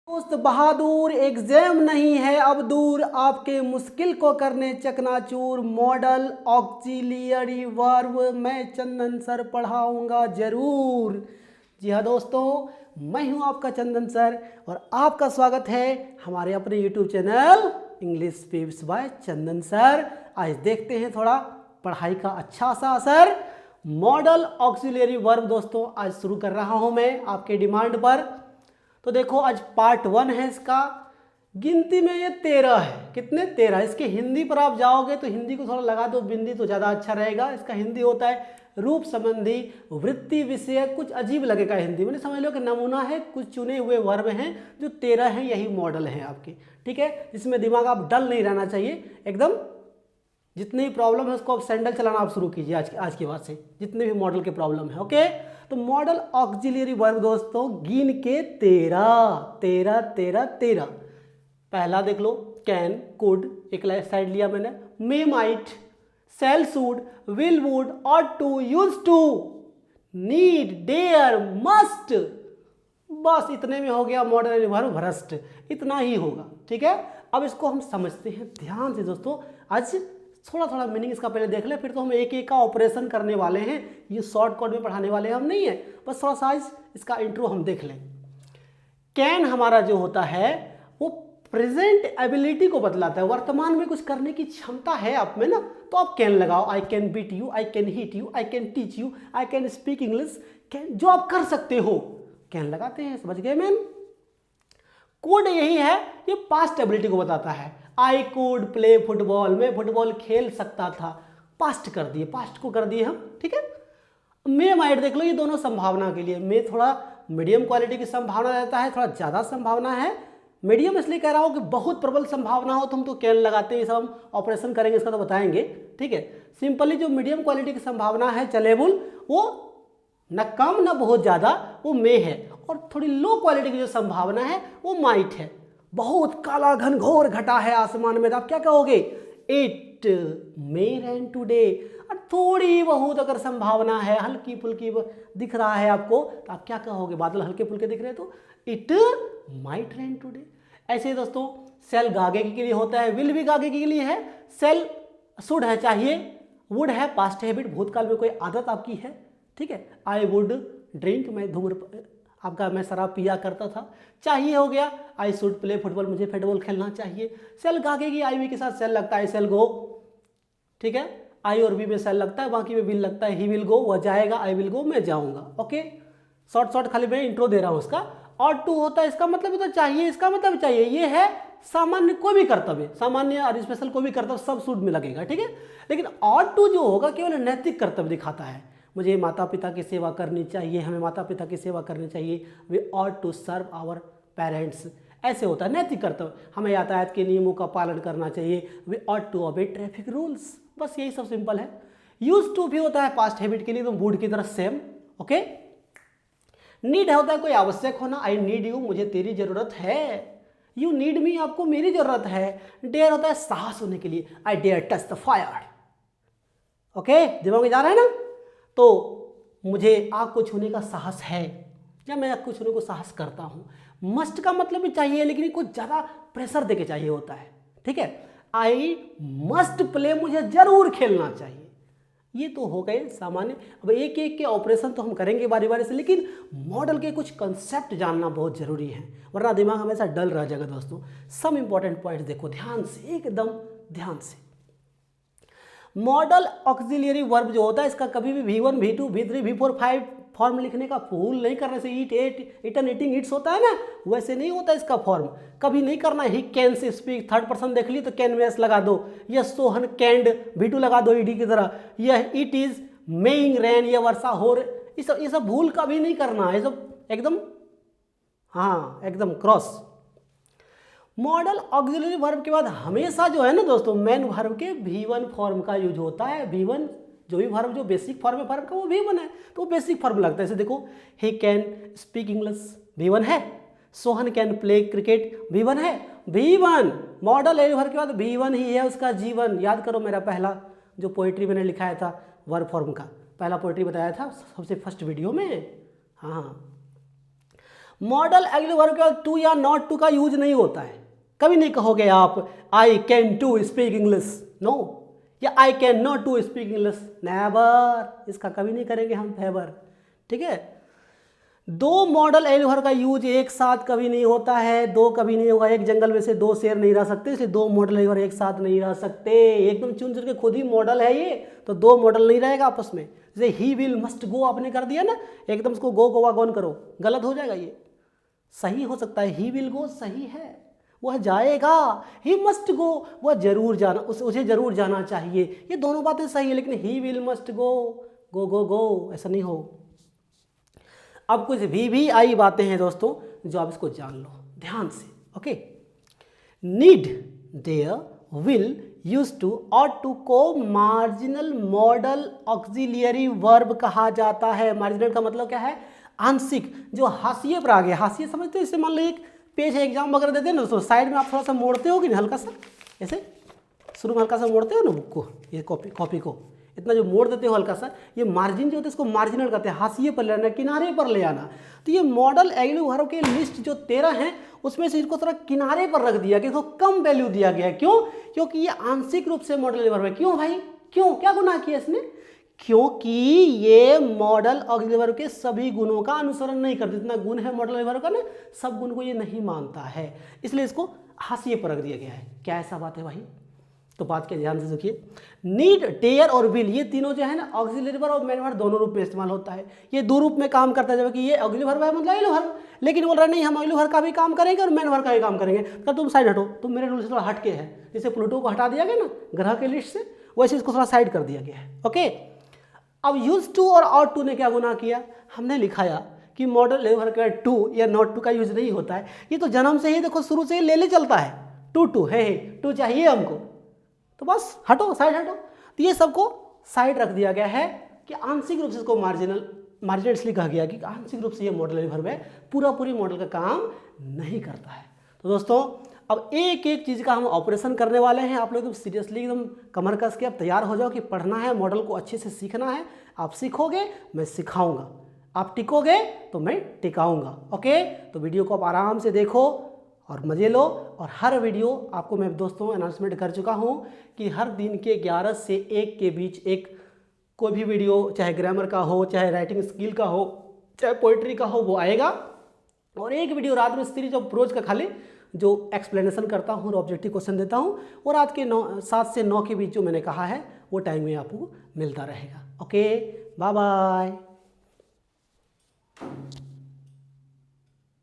दोस्त बहादुर एग्जाम नहीं है अब दूर, आपके मुश्किल को करने चकनाचूर। मॉडल ऑक्सिलियरी वर्ब मैं चंदन सर पढ़ाऊंगा जरूर। जी हाँ दोस्तों, मैं हूँ आपका चंदन सर और आपका स्वागत है हमारे अपने YouTube channel English tips by Chandan sir. आज देखते हैं थोड़ा पढ़ाई का अच्छा सा असर। मॉडल ऑक्सिलियरी वर्ब दोस्तों आज शुरू कर रहा हूँ मैं आपके डिमांड पर। तो देखो आज पार्ट 1 है इसका। गिनती में ये 13 है। कितने? 13। इसके हिंदी पर आप जाओगे तो हिंदी को थोड़ा लगा दो बिंदी तो ज़्यादा अच्छा रहेगा। इसका हिंदी होता है रूप संबंधी वृत्ति विषय। कुछ अजीब लगेगा हिंदी में, समझ लो कि नमूना है, कुछ चुने हुए वर्ब हैं जो 13 हैं, यही मॉडल हैं आपके। ठीक है, इसमें दिमाग आप डल नहीं रहना चाहिए एकदम। जितनी भी प्रॉब्लम है उसको आप सैंडल चलाना आप शुरू कीजिए आज के बाद से, जितने भी मॉडल के प्रॉब्लम है। ओके, तो मॉडल ऑक्सिलियरी वर्ब दोस्तों गिन के 13। पहला देख लो, कैन, कुड, एक साइड लिया मैंने, may, might, shall, should, will, would, ought to, use to, need, dare, must. बस इतने में हो गया मॉडल वर्ब भ्रष्ट, इतना ही होगा। ठीक है, अब इसको हम समझते हैं ध्यान से दोस्तों। आज थोड़ा थोड़ा मीनिंग इसका पहले देख ले, फिर तो हम एक एक का ऑपरेशन करने वाले हैं। ये शॉर्ट कट में पढ़ाने वाले हम नहीं है, बस थोड़ा सा इसका इंट्रो हम देख लें। कैन हमारा जो होता है वो प्रेजेंट एबिलिटी को बतलाता है, वर्तमान में कुछ करने की क्षमता है आप में ना, तो आप कैन लगाओ। I can beat you, I can hit you, I can teach you, I can speak English. Can जो आप कर सकते हो कैन लगाते हैं, समझ गए मैन। कुड यही है, ये पास्ट एबिलिटी को बताता है। आई कुड प्ले फुटबॉल, मैं फुटबॉल खेल सकता था, पास्ट कर दिए, पास्ट को कर दिए हम। ठीक है, मे, माइट देख लो, ये दोनों संभावना के लिए। मे थोड़ा मीडियम क्वालिटी की संभावना रहता है, थोड़ा ज़्यादा संभावना है। मीडियम इसलिए कह रहा हूँ कि बहुत प्रबल संभावना हो तो हम तो कैन लगाते हैं, ये सब हम ऑपरेशन करेंगे इसका तो बताएंगे। ठीक है, सिंपली जो मीडियम क्वालिटी की संभावना है चलेबुल, वो न कम न बहुत ज़्यादा, वो मे है। और थोड़ी लो क्वालिटी की जो संभावना है वो माइट है। बहुत काला घनघोर घटा है आसमान में, तो आप क्या कहोगे? It may rain today. और थोड़ी बहुत अगर संभावना है, हल्की फुल्की दिख रहा है आपको, तो आप क्या कहोगे? बादल हल्के फुल्के दिख रहे हैं तो इट माइट रेन टुडे। ऐसे ही दोस्तों सेल गागे के लिए होता है, विल भी गागे के लिए है, सेल शुड है चाहिए, वुड है पास्ट हैबिट, भूतकाल में कोई आदत आपकी है। ठीक है, आई वुड ड्रिंक, मैं शराब पिया करता था, चाहिए हो गया। आई शुड प्ले फुटबॉल, मुझे फुटबॉल खेलना चाहिए। सेल गागेगी, आई वी के साथ सेल लगता है, सेल गो। ठीक है, आई और वी में सेल लगता है, बाकी में विल लगता है, ही विल गो, वह जाएगा, आई विल गो, मैं जाऊंगा। ओके, शॉर्ट खाली मैं इंट्रो दे रहा हूं उसका। और टू होता है, इसका मतलब तो चाहिए, इसका मतलब चाहिए, ये है सामान्य कोई भी कर्तव्य, सामान्य और स्पेशल कोई भी कर्तव्य सब शुड में लगेगा। ठीक है, लेकिन और टू जो होगा केवल नैतिक कर्तव्य दिखाता है। मुझे माता पिता की सेवा करनी चाहिए, हमें माता पिता की सेवा करनी चाहिए, we ought to serve our parents, ऐसे होता है नैतिक कर्तव्य। हमें यातायात के नियमों का पालन करना चाहिए, we ought to obey traffic rules. बस यही सब सिंपल है। यूज टू भी होता है पास्ट हैबिट के लिए, तो वुड की तरह सेम। ओके, नीड होता है कोई आवश्यक होना, आई नीड यू, मुझे तेरी जरूरत है, यू नीड मी, आपको मेरी जरूरत है। डेयर होता है साहस होने के लिए, I dare touch the fire. Okay, दिमाग में जा रहा है ना? तो मुझे आग को छूने का साहस है, या मैं आग को छूने को साहस करता हूँ। मस्ट का मतलब भी चाहिए, लेकिन कुछ ज़्यादा प्रेशर देके चाहिए होता है। ठीक है, आई मस्ट प्ले, मुझे जरूर खेलना चाहिए। ये तो हो गए सामान्य। अब एक एक के ऑपरेशन तो हम करेंगे बारी बारी से, लेकिन मॉडल के कुछ कंसेप्ट जानना बहुत जरूरी है, वरना दिमाग हमेशा डल रह जाएगा दोस्तों। सम इंपॉर्टेंट पॉइंट्स देखो ध्यान से, एकदम ध्यान से। मॉडल ऑक्सिलियरी वर्ब जो होता है, इसका कभी भी V1, V2, V3, V4, 5 form लिखने का भूल नहीं करने से, ईट, एट, इटन, ईटिंग, इट्स होता है ना, वैसे नहीं होता इसका फॉर्म, कभी नहीं करना। He can say speak, third person देख ली तो कैन में एस लगा दो। यह सोहन कैंड, V2 लगा दो ईडी की तरह। यह इट इज मेइंग रैन, यह वर्षा हो रही, ये सब भूल कभी नहीं करना, ये सब एकदम, हाँ एकदम क्रॉस। मॉडल ऑक्सिलरी वर्ब के बाद हमेशा जो है ना दोस्तों, मेन वर्ब के V1 फॉर्म का यूज होता है। V1 जो भी वर्ब जो बेसिक फॉर्म है वर्ब का वो V1 है, तो वो बेसिक फॉर्म लगता है। जैसे देखो, he can speak English, V1 है। Sohan can play cricket, V1 है। V1 मॉडल वर्ब के बाद V1 ही है उसका जीवन। याद करो मेरा पहला जो पोइट्री मैंने लिखाया था वर्ब फॉर्म का, पहला पोइट्री बताया था सबसे फर्स्ट वीडियो में। हाँ, मॉडल ऑक्सिलरी वर्ब का टू या नॉट टू का यूज नहीं होता है। कभी नहीं कहोगे आप I can to speak English, no, या I can not to speak English, never, इसका कभी नहीं करेंगे हम फेवर। ठीक है, दो मॉडल ऑक्सिलरी वर्ब का यूज एक साथ कभी नहीं होता है, दो कभी नहीं होगा। एक जंगल में से दो शेर नहीं रह सकते, इसलिए दो मॉडल ऑक्सिलरी वर्ब एक साथ नहीं रह सकते। एकदम चुन चुन के खुद ही मॉडल है ये, तो दो मॉडल नहीं रहेगा आपस में। जैसे ही विल मस्ट गो आपने कर दिया ना, एकदम उसको गो गोवा गॉन करो, गलत हो जाएगा। ये सही हो सकता है, ही विल गो सही है, वह जाएगा। ही मस्ट गो, वह जरूर जाना, उसे जरूर जाना चाहिए। ये दोनों बातें सही है, लेकिन ही विल मस्ट गो, गो गो गो ऐसा नहीं हो। अब कुछ भी आई बातें हैं दोस्तों, जो आप इसको जान लो ध्यान से। Okay, need, there, will, use to, ought to को मार्जिनल मॉडल ऑक्सिलियरी वर्ब कहा जाता है। मार्जिनल का मतलब क्या है? आंशिक, जो हाशिए पर आ गया। हाशिए समझते हो? इससे मान लो एक पेज है, एग्जाम वगैरह देते हैं ना, तो साइड में आप थोड़ा सा मोड़ते हो कि नहीं, हल्का सा ऐसे शुरू में हल्का सा मोड़ते हो ना बुक को, ये कॉपी को इतना जो मोड़ देते हो हल्का सा, ये मार्जिन जो होता है इसको मार्जिनल कहते हैं। हाशिए पर ले आना, किनारे पर ले आना। तो ये मॉडल ऑक्सिलरी वर्ब के लिस्ट जो 13 हैं, उसमें से इसको थोड़ा किनारे पर रख दिया गया, इसको कम वैल्यू दिया गया है। क्यों? क्योंकि ये आंशिक रूप से मॉडल ऑक्सिलरी वर्ब है। क्यों भाई, क्यों, क्या गुनाह किया इसने? क्योंकि ये मॉडल ऑक्सिलरी वर्ब के सभी गुणों का अनुसरण नहीं करती। जितना गुण है मॉडल ऑक्सिलरी वर्ब का ना, सब गुण को ये नहीं मानता है, इसलिए इसको हाशिए पर रख दिया गया है। क्या ऐसा बात है भाई? तो बात के ध्यान से देखिए, नीड, डेयर और विल, ये तीनों जो है ना ऑक्सिलरी वर्ब और मेन वर्ब दोनों रूप में इस्तेमाल होता है। ये दो रूप में काम करता है, जबकि ये ऑक्सिलरी वर्ब है मतलब ऑक्सिलरी वर्ब, लेकिन बोल रहा नहीं हम ऑक्सिलरी वर्ब का भी काम करेंगे और मेन वर्ब का भी काम करेंगे। तो तुम साइड हटो, तुम मेरे रूल से थोड़ा हट के है। जैसे प्लूटो को हटा दिया गया ना ग्रह के लिस्ट से, वैसे इसको थोड़ा साइड कर दिया गया है। ओके, अब यूज टू और ऑट टू ने क्या गुनाह किया? हमने लिखाया कि मॉडल ऑक्सिलरी वर्ब का टू या नॉट टू का यूज नहीं होता है। ये तो जन्म से ही देखो, शुरू से ही ले चलता है, टू टू है, टू चाहिए हमको, तो बस हटो, साइड हटो। तो ये सबको साइड रख दिया गया है कि आंशिक रूप से इसको मार्जिनल इसलिए कहा गया कि आंशिक रूप से ये मॉडल ऑक्सिलरी वर्ब है, पूरी मॉडल का काम नहीं करता है। तो दोस्तों अब एक एक चीज़ का हम ऑपरेशन करने वाले हैं। आप लोग एकदम सीरियसली एकदम कमर कस के अब तैयार हो जाओ कि पढ़ना है, मॉडल को अच्छे से सीखना है। आप सीखोगे, मैं सिखाऊंगा, आप टिकोगे तो मैं टिकाऊंगा। ओके, तो वीडियो को आप आराम से देखो और मज़े लो। और हर वीडियो आपको मैं दोस्तों अनाउंसमेंट कर चुका हूँ कि हर दिन के 11 से 1 के बीच एक कोई भी वीडियो, चाहे ग्रामर का हो, चाहे राइटिंग स्किल का हो, चाहे पोइट्री का हो, वो आएगा। और एक वीडियो रात में सीरीज ऑफ प्रोज का खाली जो एक्सप्लेनेशन करता हूँ और ऑब्जेक्टिव क्वेश्चन देता हूँ, और रात के 7 से 9 के बीच जो मैंने कहा है वो टाइम में आपको मिलता रहेगा। Okay, bye bye.